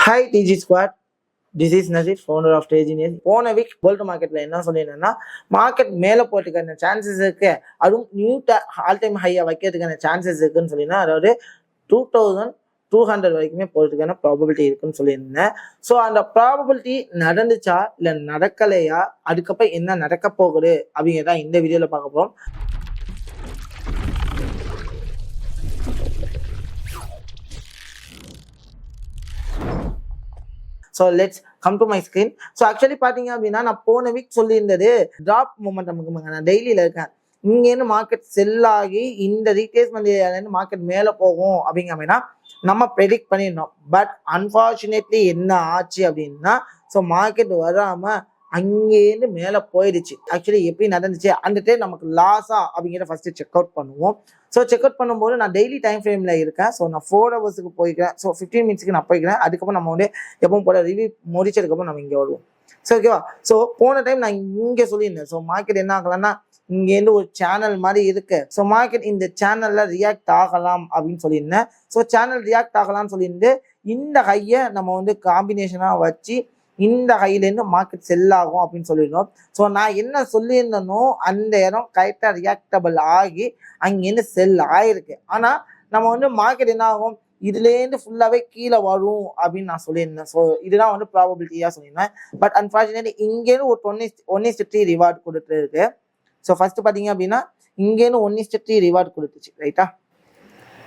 Hi TG Squad. This is Nazir, founder of Trade. போன week gold மார்க்கெட்ல என்ன சொல்லியிருந்தேன்னா market மேலே போறதுக்கான சான்சஸ் இருக்கு, அதுவும் நியூ ஆல் டைம் ஹையா வைக்கிறதுக்கான சான்சஸ் இருக்குன்னு சொல்லியிருந்தேன். அதாவது 2200 வரைக்குமே போறதுக்கான ப்ராபபிலிட்டி இருக்குன்னு சொல்லியிருந்தேன். ஸோ அந்த ப்ராபபிலிட்டி நடந்துச்சா இல்லை நடக்கலையா, அதுக்கப்புறம் என்ன நடக்க போகுது அப்படிங்கிறதா இந்த வீடியோவில் பார்க்க போகிறோம். So let's come to my screen. So actually பார்த்தீங்க அப்படின்னா நான் போன வீக் சொல்லியிருந்தது ட்ராப் மூமெண்ட் நமக்கு நான் டெய்லியில் இருக்கேன். இங்கேருந்து மார்க்கெட் செல் ஆகி இந்த ரீட்ரேஸ்மெண்ட் ஏரியாலேருந்து மார்க்கெட் மேலே போகும் அப்படிங்கிற மாதிரினா நம்ம ப்ரெடிக்ட் பண்ணியிருந்தோம். பட் அன்ஃபார்ச்சுனேட்லி என்ன ஆச்சு அப்படின்னா, ஸோ மார்க்கெட் வராமல் அங்கேருந்து மேலே போயிடுச்சு. ஆக்சுவலி எப்படி நடந்துச்சு, அந்த டைம் நமக்கு லாஸா அப்படிங்கிற ஃபர்ஸ்ட் செக் அவுட் பண்ணுவோம். ஸோ செக் அவுட் பண்ணும்போது நான் டெய்லி டைம் ஃப்ரேமில் இருக்கேன். ஸோ நான் 4 ஹவர்ஸுக்கு போய்க்கிறேன். ஸோ 15 மினிட்ஸ்க்கு நான் போய்க்கிறேன். அதுக்கப்புறம் நம்ம எப்பவும் போல ரிவ்யூ முடிச்சதுக்கப்புறம் நம்ம இங்கே வருவோம். ஸோ ஓகேவா. ஸோ போன டைம் நான் இங்கே சொல்லியிருந்தேன். ஸோ மார்க்கெட் என்ன ஆகலாம்னா, இங்கேருந்து ஒரு சேனல் மாதிரி இருக்கு. ஸோ மார்க்கெட் இந்த சேனல்ல ரியாக்ட் ஆகலாம் அப்படின்னு சொல்லியிருந்தேன். ஸோ சேனல் ரியாக்ட் ஆகலாம்னு சொல்லியிருந்து இந்த ஹையை நம்ம காம்பினேஷனாக வச்சு இந்த ஹைலேருந்து மார்க்கெட் செல் ஆகும் அப்படின்னு சொல்லியிருந்தோம். ஸோ நான் என்ன சொல்லியிருந்தனோ அந்த இடம் கரெக்டாக ரியாக்டபிள் ஆகி அங்கேருந்து செல் ஆயிருக்கு. ஆனால் நம்ம மார்க்கெட் என்ன ஆகும், இதுலேருந்து ஃபுல்லாகவே கீழே வரும் அப்படின்னு நான் சொல்லியிருந்தேன். ஸோ இதுதான் ப்ராபபிலிட்டியாக சொல்லியிருந்தேன். பட் அன்ஃபார்ச்சுனேட்லி இங்கேருந்து ஒரு 1:3 ரிவார்ட் கொடுத்து இருக்கு. ஸோ ஃபர்ஸ்ட் பார்த்தீங்க அப்படின்னா இங்கேருந்து 1:3 ரிவார்ட் கொடுத்துச்சு, ரைட்டா.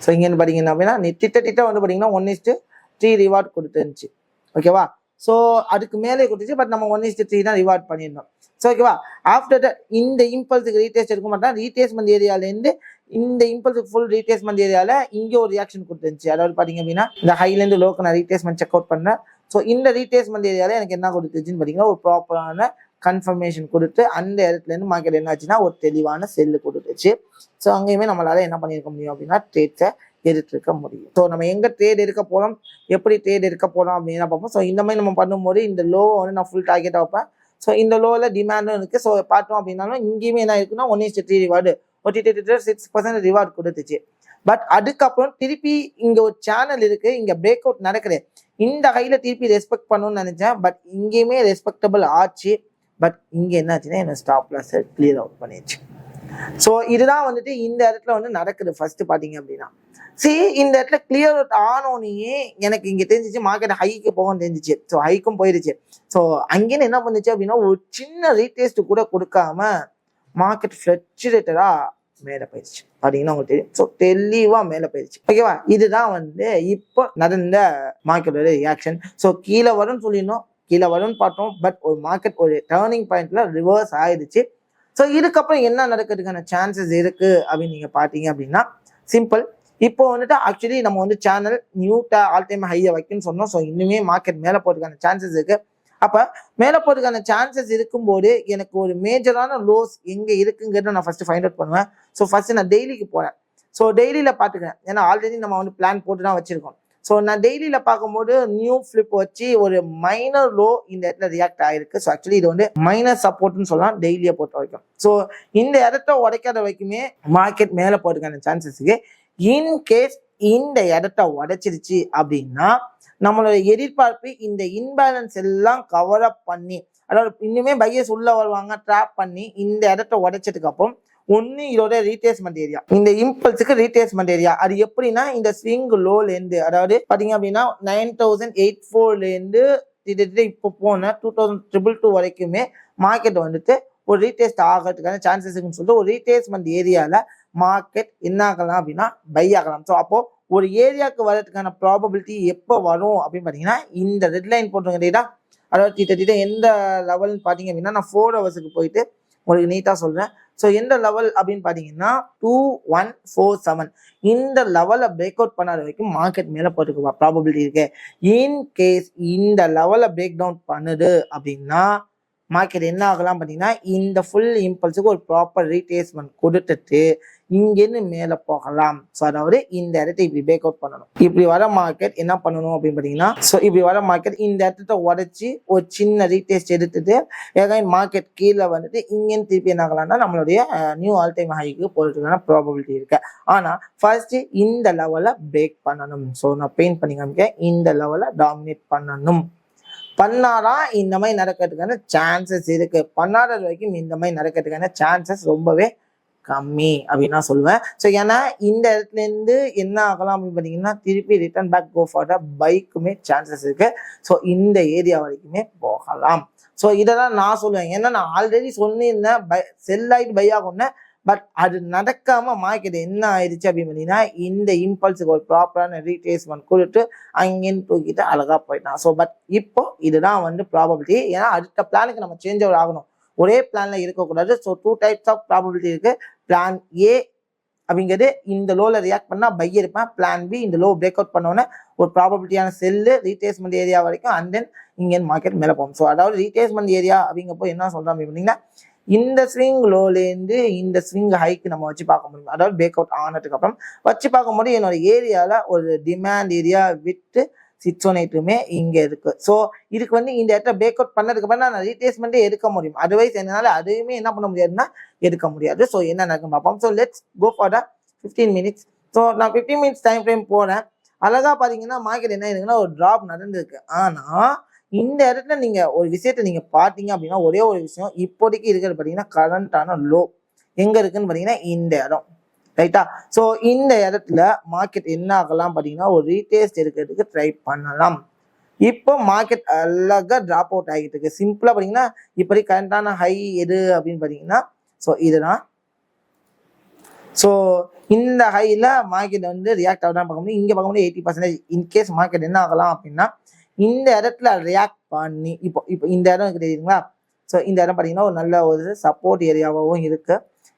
ஸோ இங்கேருந்து பார்த்தீங்கன்னா அப்படின்னா திட்ட பார்த்தீங்கன்னா 1:3 ரிவார்ட் கொடுத்துருந்துச்சு, ஓகேவா. ஸோ அதுக்கு மேலே கொடுத்துச்சு. பட் நம்ம 1:3 தான் ரிவார்ட் பண்ணியிருந்தோம். ஸோ ஓகேவா. ஆஃப்டர் தட் இந்த இம்பல்ஸுக்கு ரீடேஸ்ட் எடுக்க மாட்டேன். ரீடேஸ்மெண்ட் ஏரியாலேருந்து இந்த இம்பல்ஸுக்கு ஃபுல் ரீடேஸ்மெண்ட் ஏரியாவில் இங்கே ஒரு ரியாக்ஷன் கொடுத்துருந்துச்சு. அதாவது பார்த்தீங்க அப்படின்னா இந்த ஹைலேருந்து லோக்கு நான் ரீடேஸ்மெண்ட் செக் அவுட் பண்ணேன். ஸோ இந்த ரீடேஸ்மெண்ட் ஏரியாவில் எனக்கு என்ன கொடுத்துச்சுன்னு பார்த்தீங்கன்னா ஒரு ப்ராப்பரான கன்ஃபர்மேஷன் கொடுத்து அந்த இடத்துலேருந்து மார்க்கெட் என்ன ஆச்சுன்னா ஒரு தெளிவான செல்லு கொடுத்துச்சு. ஸோ அங்கேயுமே நம்மளால என்ன பண்ணியிருக்க முடியும் அப்படின்னா ட்ரேட்ஸை எடுத்துருக்க முடியும். ஸோ நம்ம எங்கே ட்ரேட் எடுக்க போகிறோம், எப்படி ட்ரேட் எடுக்க போகிறோம் அப்படின்னு பார்ப்போம். ஸோ இந்த மாதிரி நம்ம பண்ணும்போது இந்த லோவை நான் ஃபுல் டார்கெட்டாக வைப்பேன். ஸோ இந்த லோவில் டிமாண்டும் இருக்குது. ஸோ பார்த்தோம் அப்படின்னாலும் இங்கேயுமே என்ன இருக்குன்னா 1:3 ரிவார்டு 6% ரிவார்டு கொடுத்துச்சு. பட் அதுக்கப்புறம் திருப்பி இங்கே ஒரு சேனல் இருக்குது, இங்கே பிரேக் அவுட் நடக்குது. இந்த ஹையில் திருப்பி ரெஸ்பெக்ட் பண்ணணும்னு நினச்சேன். பட் இங்கேயுமே ரெஸ்பெக்டபிள் ஆச்சு. பட் இங்கே என்ன ஆச்சுன்னா என்ன ஸ்டாப் லாஸை கிளியர் அவுட் பண்ணிடுச்சு. ஸோ இதுதான் இந்த இடத்துல நடக்குது. ஃபர்ஸ்ட் பார்த்தீங்க அப்படின்னா இந்த இடத்துல கிளியர் அவுட் ஆனோனையே எனக்கு இங்கே தெரிஞ்சிச்சு மார்க்கெட் ஹைக்கு போகும் தெரிஞ்சிச்சு. ஸோ ஹைக்கும் போயிடுச்சு. ஸோ அங்கேன்னு என்ன பண்ணுச்சு அப்படின்னா ஒரு சின்ன ரீடேஸ்ட் கூட கொடுக்காம மார்க்கெட் ஃபிளக்சுவேட்டரா மேலே போயிடுச்சு. பார்த்தீங்கன்னா உங்களுக்கு தெரியும். ஸோ தெளிவாக மேலே போயிடுச்சு, ஓகேவா. இதுதான் இப்போ நடந்த மார்க்கெட்டோட ரியாக்ஷன். ஸோ கீழே வரும்னு சொல்லிடணும், கீழே வரும்னு பார்த்தோம். பட் ஒரு மார்க்கெட் ஒரு டேர்னிங் பாயிண்ட்ல ரிவர்ஸ் ஆயிடுச்சு. ஸோ இதுக்கப்புறம் என்ன நடக்கிறதுக்கான சான்சஸ் இருக்கு அப்படின்னு நீங்க பார்த்தீங்க அப்படின்னா சிம்பிள். இப்போ ஆக்சுவலி நம்ம சேனல் நியூ ஆல் டைம் ஹையை வைக்கணும்னு சொன்னோம். ஸோ இன்னுமே மார்க்கெட் மேலே போறதுக்கான சான்சஸ் இருக்கு. அப்போ மேலே போறதுக்கான சான்சஸ் இருக்கும்போது எனக்கு ஒரு மேஜரான லோஸ் எங்கே இருக்குங்கிறத நான் ஃபர்ஸ்ட் ஃபைண்ட் அவுட் பண்ணுவேன். ஸோ ஃபர்ஸ்ட் நான் டெய்லிக்கு போறேன். ஸோ டெய்லியில் பார்த்துக்கிறேன். ஏன்னா ஆல்ரெடி நம்ம பிளான் போட்டு தான் வச்சிருக்கோம். ஸோ நான் டெய்லியில் பார்க்கும்போது நியூ ஃபிளிப் வச்சு ஒரு மைனர் லோ இந்த இடத்துல ரியாக்ட் ஆயிருக்கு. ஸோ ஆக்சுவலி இது மைனர் சப்போர்ட்னு சொல்லலாம் டெய்லியை பொறுத்த வரைக்கும். ஸோ இந்த இடத்த உடைக்காத வரைக்குமே மார்க்கெட் மேலே போறதுக்கான சான்சஸ்க்கு இன்கேஸ் இந்த இடத்த உடைச்சிருச்சு அப்படின்னா நம்மளோட எதிர்பார்ப்பு இந்த இன்பேலன்ஸ் எல்லாம் கவர் அப் பண்ணி, அதாவது இன்னுமே பையர்ஸ் உள்ள வருவாங்க ட்ராப் பண்ணி இந்த இடத்த உடைச்சதுக்கு அப்புறம் ஒன்னு இதோட ரீடேஸ்மெண்ட் ஏரியா, இந்த இம்பல்ஸுக்கு ரீடேஸ்மெண்ட் ஏரியா. அது எப்படின்னா இந்த ஸ்விங் லோலேருந்து, அதாவது பார்த்தீங்க அப்படின்னா 9084லேருந்து இப்போ போன 2222 வரைக்குமே மார்க்கெட் ஒரு ரீடேஸ்ட் ஆகிறதுக்கான சான்சஸ் இருக்குன்னு சொல்லிட்டு ஒரு ரீடேஸ்மெண்ட் ஏரியாவில் மார்க்கெட் என்ன ஆகலாம் அப்படின்னா பை ஆகலாம். ஸோ அப்போ ஒரு ஏரியாவுக்கு வர்றதுக்கான ப்ராபபிலிட்டி எப்போ வரும் அப்படின்னு பார்த்தீங்கன்னா இந்த ரெட் லைன் போட்டுருங்க டேட்டா. அதாவது திட்ட எந்த லெவல்னு பார்த்தீங்க அப்படின்னா நான் 4 ஹவர்ஸுக்கு போயிட்டு உங்களுக்கு நீட்டாக சொல்கிறேன். ஸோ எந்த லெவல் அப்படின்னு பார்த்தீங்கன்னா 2147 இந்த லெவலை பிரேக் அவுட் பண்ணாத வரைக்கும் மார்க்கெட் மேலே போட்டுக்கு ப்ராபபிலிட்டி இருக்கு. இன்கேஸ் இந்த லெவலை பிரேக் டவுன் பண்ணுது அப்படின்னா மார்க்கெட் என்ன ஆகலாம் பார்த்தீங்கன்னா இந்த ஃபுல் இம்பல்ஸுக்கு ஒரு ப்ராப்பர் ரீட்ரேஸ்மெண்ட் கொடுத்துட்டு இங்கேருந்து மேலே போகலாம். ஸோ அதாவது இந்த இடத்த இப்படி பிரேக் அவுட் பண்ணணும். இப்படி வர மார்க்கெட் என்ன பண்ணணும் அப்படின்னு பார்த்தீங்கன்னா, ஸோ இப்படி வர மார்க்கெட் இந்த இடத்த உடச்சி ஒரு சின்ன ரீடெஸ்ட் எடுத்துட்டு ஏதாவது மார்க்கெட் கீழே வந்துட்டு இங்கேருந்து திருப்பி என்ன ஆகலாம்னா நம்மளுடைய நியூ ஆல் டைம் ஹைக்கு போகிறதுக்கான ப்ராபபிலிட்டி இருக்கு. ஆனால் ஃபர்ஸ்ட் இந்த லெவலை பிரேக் பண்ணணும். ஸோ நான் பெயிண்ட் பண்ணி காமிக்கேன். இந்த லெவலை டாமினேட் பண்ணணும். பண்ணாதான் இந்த மாதிரி நடக்கிறதுக்கான சான்சஸ் இருக்கு. பண்ணாத வரைக்கும் இந்த மாதிரி நடக்கிறதுக்கான சான்சஸ் ரொம்பவே கம்மி அப்படின்னு நான் சொல்லுவேன். ஸோ ஏன்னா இந்த இடத்துல இருந்து என்ன ஆகலாம் அப்படின்னு பார்த்தீங்கன்னா திருப்பி return back go for the பைக்குமே சான்சஸ் இருக்கு. ஸோ இந்த ஏரியா வரைக்குமே போகலாம். ஸோ இதெல்லாம் நான் சொல்லுவேன். ஏன்னா நான் ஆல்ரெடி சொல்லியிருந்தேன் செல் ஆகிட்டு பை ஆகும்னேன். பட் அது நடக்காம மார்க்கெட் என்ன ஆயிடுச்சு அப்படின்னு பார்த்தீங்கன்னா இந்த இம்பல்ஸுக்கு ஒரு ப்ராப்பரான ரீட்ரேஸ்மெண்ட் கொடுத்து அங்கேன்னு தூக்கிட்டு அழகா போயிட்டான். ஸோ பட் இப்போ இதுதான் வந்து ப்ராபபிலிட்டி. ஏன்னா அடுத்த பிளானுக்கு நம்ம சேஞ்ச் ஓவர் ஆகணும். ஒரே பிளான்ல இருக்கக்கூடாது. ஸோ 2 டைப்ஸ் ஆஃப் ப்ராபபிலிட்டி இருக்கு. பிளான் ஏ அப்படிங்கிறது இந்த லோல ரியாக்ட் பண்ணா பை இருப்பேன். பிளான் பி இந்த லோ பிரேக் அவுட் பண்ணோன்னே ஒரு ப்ராபபிலிட்டியான செல்லு ரீட்ரேஸ்மெண்ட் ஏரியா வரைக்கும் அண்ட் தென் இங்கே மார்க்கெட் மேலே போகும். ஸோ அதாவது ரீட்ரேஸ்மெண்ட் ஏரியா அப்படிங்கப்போ என்ன சொல்றோம் அப்படின்னா இந்த ஸ்விங் லோலேருந்து இந்த ஸ்விங் ஹைக்கு நம்ம வச்சு பார்க்க முடியும். அதாவது பிரேக் அவுட் ஆனதுக்கு அப்புறம் வச்சு பார்க்கும்போது என்னோட ஏரியாவில் ஒரு டிமாண்ட் ஏரியா விட்டு 618 இங்க இருக்கு. ஸோ இதுக்கு வந்து இந்த இடத்த பிரேக் அவுட் பண்ணதுக்கு அப்புறம் நான் ரீட்ரேஸ்மெண்ட்டே எடுக்க முடியும். அதர்வைஸ் என்னால் அதையுமே என்ன பண்ண முடியாதுன்னா எடுக்க முடியாது. ஸோ என்ன நடக்கும் பார்ப்போம். So let's go for the 15 minutes. So நான் 15 மினிட்ஸ் டைம் ஃப்ரேம் போறேன். அழகா பார்த்தீங்கன்னா மார்க்கெட் என்ன இருக்குன்னா ஒரு டிராப் நடந்திருக்கு. ஆனால் இந்த இடத்துல நீங்க ஒரு விஷயத்த நீங்க பார்த்தீங்க அப்படின்னா ஒரே ஒரு விஷயம் இப்போதைக்கு இருக்கிறது பார்த்தீங்கன்னா கரண்டான லோ எங்க இருக்குன்னு பார்த்தீங்கன்னா இந்த இடம் ரைட்டா. ஸோ இந்த இடத்துல மார்க்கெட் என்ன ஆகலாம் பார்த்தீங்கன்னா ஒரு ரீடேஸ்ட் எடுக்கிறதுக்கு ட்ரை பண்ணலாம். இப்போ மார்க்கெட் அழகா டிராப் அவுட் ஆகிட்டு இருக்கு. சிம்பிளா பார்த்தீங்கன்னா இப்படி கரண்டான ஹை எது அப்படின்னு பார்த்தீங்கன்னா ஸோ இதுதான். ஸோ இந்த ஹைல மார்க்கெட் வந்து ரியாக்ட் ஆகுதான் பார்க்க முடியும். இங்கே பார்க்க முடியும் 80%. இன்கேஸ் மார்க்கெட் என்ன ஆகலாம் அப்படின்னா இந்த இடத்துல ரியாக்ட் பண்ணி இப்போ இந்த இடம் இருக்கு தெரியுங்களா. ஸோ இந்த இடம் பார்த்தீங்கன்னா ஒரு நல்ல ஒரு சப்போர்ட் ஏரியாவாகவும் இருக்கு.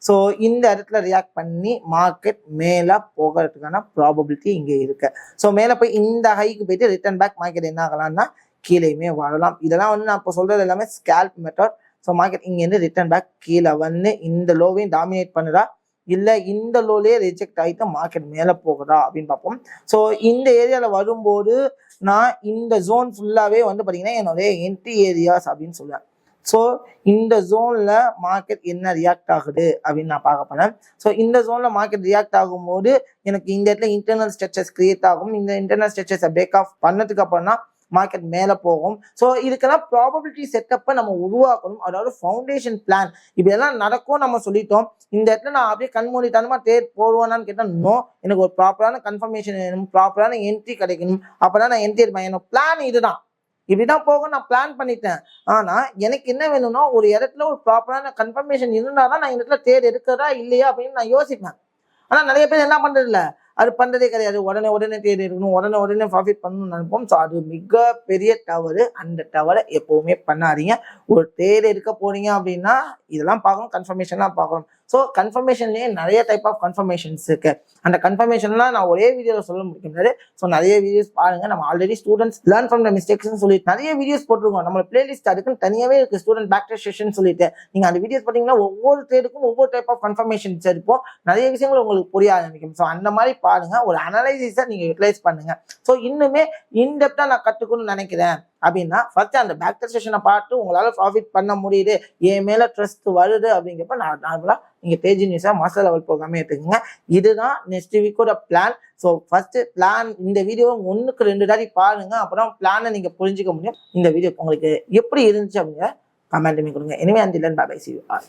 ஸோ இந்த இடத்துல ரியாக்ட் பண்ணி மார்க்கெட் மேலே போகிறதுக்கான ப்ராபபிலிட்டி இங்கே இருக்கு. ஸோ மேலே போய் இந்த ஹைக்கு போயிட்டு ரிட்டர்ன் பேக் மார்க்கெட் என்ன ஆகலாம்னா கீழேயுமே வரலாம். இதெல்லாம் வந்து நான் இப்போ சொல்றது எல்லாமே ஸ்கேல்ப் மெத்தட். ஸோ மார்க்கெட் இங்கேருந்து ரிட்டர்ன் பேக் கீழே வந்து இந்த லோவையும் டாமினேட் பண்ணுறா இல்லை இந்த லோலே ரிஜெக்ட் ஆகிட்டு மார்க்கெட் மேலே போகுதா அப்படின்னு பார்ப்போம். ஸோ இந்த ஏரியாவில் வரும்போது நான் இந்த ஜோன் ஃபுல்லாகவே வந்து பார்த்தீங்கன்னா என்னுடைய என்ட்ரி ஏரியாஸ் அப்படின்னு சொல்லுவேன். ஸோ இந்த ஜோனில் மார்க்கெட் என்ன ரியாக்ட் ஆகுது அப்படின்னு நான் பார்க்க போனேன். ஸோ இந்த ஜோனில் மார்க்கெட் ரியாக்ட் ஆகும்போது எனக்கு இந்த இடத்துல இன்டர்னல் ஸ்ட்ரெச்சஸ் கிரியேட் ஆகும். இந்த இன்டர்னல் ஸ்ட்ரெச்சஸை பிரேக் ஆஃப் பண்ணதுக்கு அப்புறம் தான் மார்க்கெட் மேலே போகும். ஸோ இதுக்கெல்லாம் ப்ராபபிலிட்டி செட்டப்பை நம்ம உருவாக்கணும். அதாவது ஃபவுண்டேஷன் பிளான் இப்படியெல்லாம் நடக்கும் நம்ம சொல்லிட்டோம். இந்த இடத்துல நான் அப்படியே கண்மூடித்தனமா ட்ரேட் போடுவேனான்னு கேட்டால் நோ. எனக்கு ஒரு ப்ராப்பரான கன்ஃபர்மேஷன் வேணும், ப்ராப்பரான என்ட்ரி கிடைக்கணும். அப்போதான் நான் என்ட்ரி எடுப்பேன். என்னோட பிளான் இதுதான். இப்படிதான் போகும் நான் பிளான் பண்ணிட்டேன். ஆனா எனக்கு என்ன வேணும்னா ஒரு இடத்துல ஒரு ப்ராப்பரான கன்ஃபர்மேஷன் இருந்தாதான் நான் இந்த இடத்துல ட்ரேட் எடுக்கிறதா இல்லையா அப்படின்னு நான் யோசிப்பேன். ஆனா நிறைய பேர் என்ன பண்றது இல்லை, அது பண்றதே கிடையாது. உடனே ட்ரேட் எடுக்கணும், உடனே ப்ராஃபிட் பண்ணணும்னு நினைப்போம். ஸோ அது மிகப்பெரிய தவறு. அந்த தவறை எப்பவுமே பண்ணாதீங்க. ஒரு ட்ரேட் எடுக்க போறீங்க அப்படின்னா இதெல்லாம் பார்க்கணும், கன்ஃபர்மேஷன்லாம் பார்க்கணும். ஸோ கன்ஃபர்மேஷன்லேயே நிறைய டைப் ஆஃப் கன்ஃபர்மேஷன்ஸ் இருக்கு. அந்த கன்ஃபர்மேஷன்லாம் நான் ஒரே வீடியோவில் சொல்ல முடியாது. ஸோ நிறைய வீடியோஸ் பாருங்க. நம்ம already students learn from the மிஸ்டேக்ஸ்னு சொல்லிட்டு நிறைய வீடியோஸ் போட்டிருக்கோம். நம்ம பிளேலிஸ்ட் அதுக்குன்னு தனியாகவே இருக்கு, ஸ்டூடெண்ட் பேக் செஷன் சொல்லிட்டு. நீங்க அந்த வீடியோஸ் பார்த்தீங்கன்னா ஒவ்வொரு ட்ரேடுக்கும் ஒவ்வொரு டைப் ஆஃப் கன்ஃபர்மேஷன்ஸ் இருப்போம். நிறைய விஷயங்கள் உங்களுக்கு புரிய ஆரம்பிக்கும். ஸோ அந்த மாதிரி பாருங்க, ஒரு அனலைசிஸை நீங்க யூட்டிலைஸ் பண்ணுங்க. ஸோ இன்னுமே இன்டெப்தா நான் கற்றுக்கணும்னு நினைக்கிறேன் அப்படின்னா ஃபர்ஸ்ட் அந்த பேக் செஷனை பார்த்து உங்களால ப்ராஃபிட் பண்ண முடியுது, என் மேல ட்ரஸ்ட் வருது அப்படிங்கிறப்ப நான் நார்மலா நீங்க தேஜி நியூஸா மாஸ்டர் லெவல் ப்ரோக்ராமே எடுத்துக்கோங்க. இதுதான் நெக்ஸ்ட் வீக்கோட பிளான். ஸோ ஃபர்ஸ்ட் பிளான் இந்த வீடியோ 1க்கு 2 தாட்டி பாருங்க, அப்புறம் பிளானை நீங்க புரிஞ்சுக்க முடியும். இந்த வீடியோ உங்களுக்கு எப்படி இருந்துச்சு அப்படிங்கிற கமெண்ட் கொடுங்க. எனவே அந்த bye bye, see you all.